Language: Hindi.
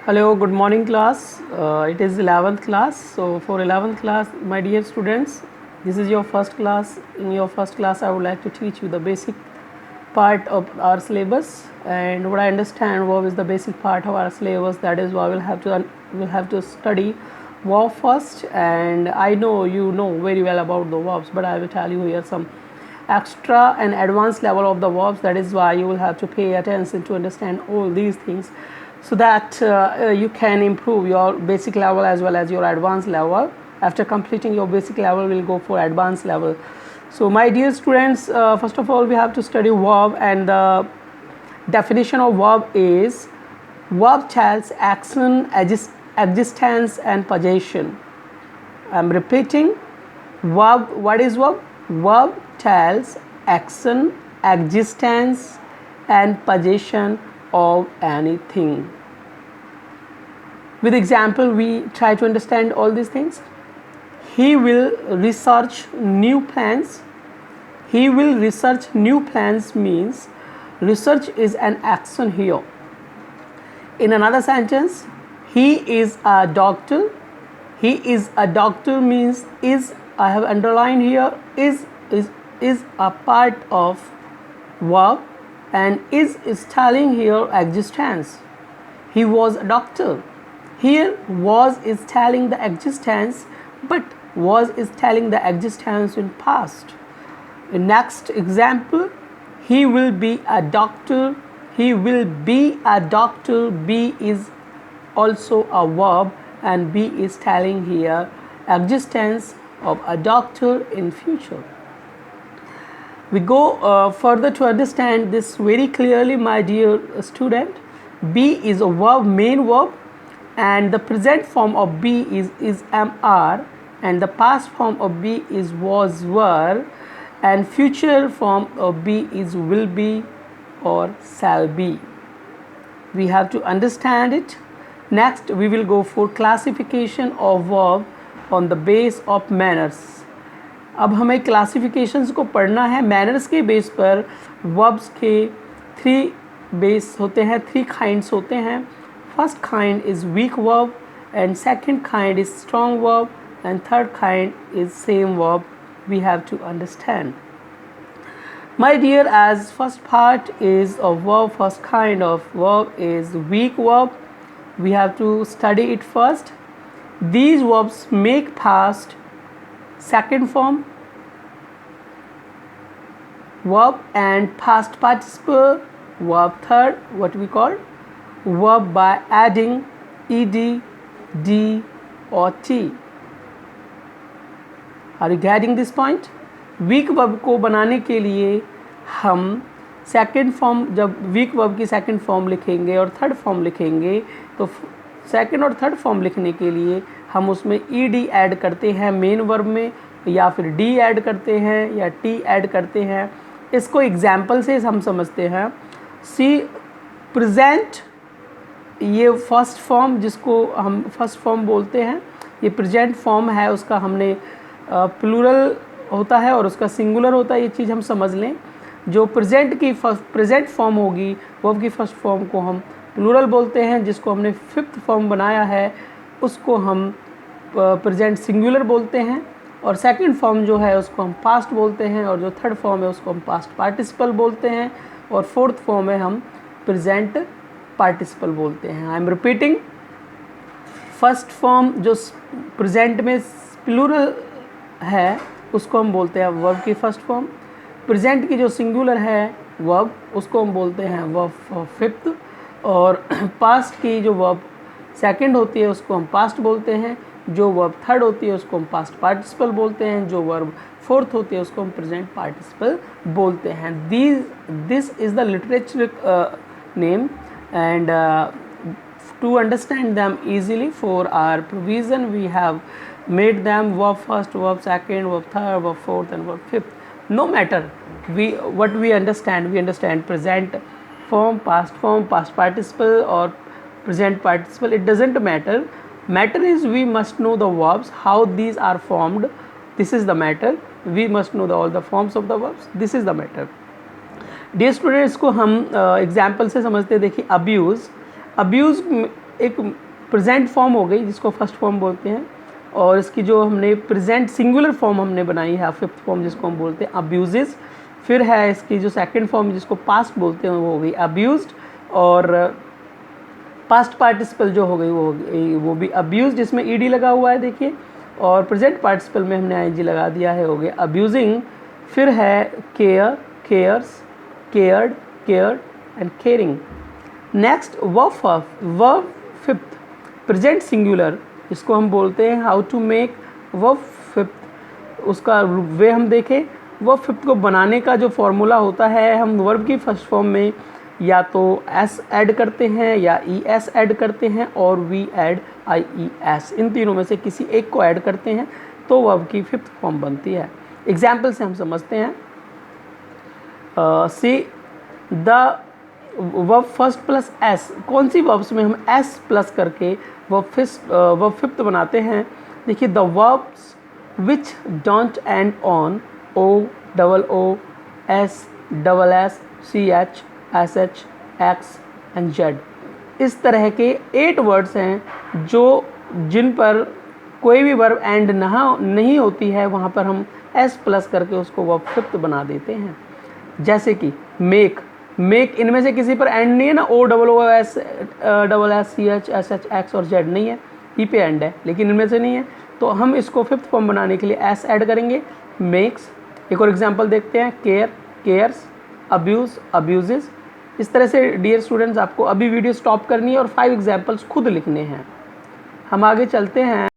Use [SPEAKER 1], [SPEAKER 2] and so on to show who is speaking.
[SPEAKER 1] Hello, good morning class. It is 11th class. So for 11th class, my dear students, this is your first class. In your first class, I would like to teach you the basic part of our syllabus. And what I understand verb is the basic part of our syllabus. That is why we'll have to study verb first. And I know you know very well about the verbs, but I will tell you here some extra and advanced level of the verbs. That is why you will have to pay attention to understand all these things, so that you can improve your basic level as well as your advanced level. After completing your basic level, we'll go for advanced level. So my dear students, first of all we have to study verb, and the definition of verb is verb tells action, existence and possession. I'm repeating, verb. What is verb? Verb tells action, existence and possession of anything. With example, we try to understand all these things. He will research new plans. He will research new plans means research is an action here. In another sentence, he is a doctor. He is a doctor means is, I have underlined here, is a part of verb, and is telling here existence. He was a doctor. Here was is telling the existence, but was is telling the existence in past. In next example, he will be a doctor. He will be a doctor. Be is also a verb, and be is telling here existence of a doctor in future. We go further to understand this very clearly, my dear student. Be is a verb, main verb, and the present form of be is am, and the past form of be is was, were, and future form of be is will be or shall be. We have to understand it. Next, we will go for classification of verb on the base of manners. अब हमें क्लासिफिकेशंस को पढ़ना है मैनर्स के बेस पर. वर्ब्स के 3 बेस होते हैं, 3 काइंड्स होते हैं. First kind is weak verb, and second kind is strong verb, and third kind is same verb. We have to understand. My dear, as first part is of verb, first kind of verb is weak verb. We have to study it first. These verbs make past second form verb and past participle verb third, what we call verb by adding ed, d or t. Are you getting this point? Weak verb को बनाने के लिए हम सेकंड फॉर्म, जब वीक वर्ब की सेकंड फॉर्म लिखेंगे और थर्ड फॉर्म लिखेंगे, तो सेकंड और थर्ड फॉर्म लिखने के लिए हम उसमें ई डी ऐड करते हैं मेन वर्ब में, या फिर डी ऐड करते हैं, या टी ऐड करते हैं. इसको एग्जाम्पल से हम समझते हैं. सी प्रेजेंट, ये फर्स्ट फॉर्म जिसको हम फर्स्ट फॉर्म बोलते हैं, ये प्रेजेंट फॉर्म है. उसका हमने प्लूरल होता है और उसका सिंगुलर होता है. ये चीज़ हम समझ लें. जो प्रेजेंट फॉर्म होगी वर्ब की फर्स्ट फॉर्म को हम प्लूरल बोलते हैं. जिसको हमने फिफ्थ फॉर्म बनाया है उसको हम प्रेजेंट सिंगुलर बोलते हैं. और सेकंड फॉर्म जो है उसको हम पास्ट बोलते हैं, और जो थर्ड फॉर्म है उसको हम पास्ट पार्टिसिपल बोलते हैं, और फोर्थ फॉर्म है हम प्रेजेंट पार्टिसिपल बोलते हैं. I am repeating. First form जो प्रेजेंट में प्लूरल है उसको हम बोलते हैं वर्ब की फर्स्ट फॉर्म. प्रेजेंट की जो सिंगुलर है वर्ब उसको हम बोलते हैं वर्ब फिफ्थ. और पास्ट की जो वर्ब सेकंड होती है उसको हम पास्ट बोलते हैं. जो वर्ब थर्ड होती है उसको हम पास्ट पार्टिसिपल बोलते हैं. जो वर्ब फोर्थ होती है उसको हम प्रेजेंट पार्टिसिपल बोलते हैं. This is the literature name, and to understand them easily for our provision we have made them verb first, verb second, verb third, verb fourth and verb fifth. No matter what we understand present form, past participle or present participle. It doesn't matter. Matter is we must know the verbs, how these are formed. This is the matter. We must know all the forms of the verbs. This is the matter. Dear students को हम एग्जाम्पल से समझते हैं. देखिए अब्यूज़ एक प्रेजेंट फॉर्म हो गई जिसको फर्स्ट फॉर्म बोलते हैं, और इसकी जो हमने प्रेजेंट सिंगुलर फॉर्म हमने बनाई है फिफ्थ फॉर्म जिसको हम बोलते हैं अब्यूजेस। फिर है इसकी जो सेकंड फॉर्म जिसको पास्ट बोलते हैं वो हो गई अब्यूज्ड, और पास्ट पार्टिसिपल जो हो गई वो भी अब्यूज्ड जिसमें ईडी लगा हुआ है देखिए, और प्रेजेंट पार्टिसिपल में हमने आईएनजी लगा दिया है, हो गया अब्यूजिंग। फिर है care, cares, cared, cared and caring. Next verb fifth present singular, इसको हम बोलते हैं how to make verb fifth. उसका वे हम देखें, वर्ब फिफ्थ को बनाने का जो फॉर्मूला होता है, हम वर्ब की फर्स्ट फॉर्म में या तो एस ऐड करते हैं या ई एस ऐड करते हैं, और we add I E S, इन तीनों में से किसी एक को ऐड करते हैं तो वर्ब की फिफ्थ फॉर्म बनती है। एग्जाम्पल से हम समझते हैं, see the verb first plus s, कौन सी वर्ब्स में हम एस प्लस करके वर्ब फिफ्थ बनाते हैं। देखिए, the verbs which don't end on o, double O, S, double S, C H, S H, x and z, इस तरह के 8 वर्ड्स हैं जो जिन पर कोई भी वर्ब एंड नहीं होती है, वहाँ पर हम एस प्लस करके उसको वर्ब फिफ्थ बना देते हैं। जैसे कि मेक, मेक इनमें से किसी पर एंड नहीं है ना, ओ, डबल ओ, S, double S, C H, S H, X और जेड नहीं है, ई पे एंड है, लेकिन इनमें से नहीं है, तो हम इसको फिफ्थ फॉर्म बनाने के लिए एस ऐड करेंगे, मेक्स। एक और एग्जांपल देखते हैं, केयर, केयर्स, अब्यूज, अब्यूजेस। इस तरह से डियर स्टूडेंट्स आपको अभी वीडियो स्टॉप करनी है और 5 एग्जांपल्स खुद लिखने हैं। हम आगे चलते हैं।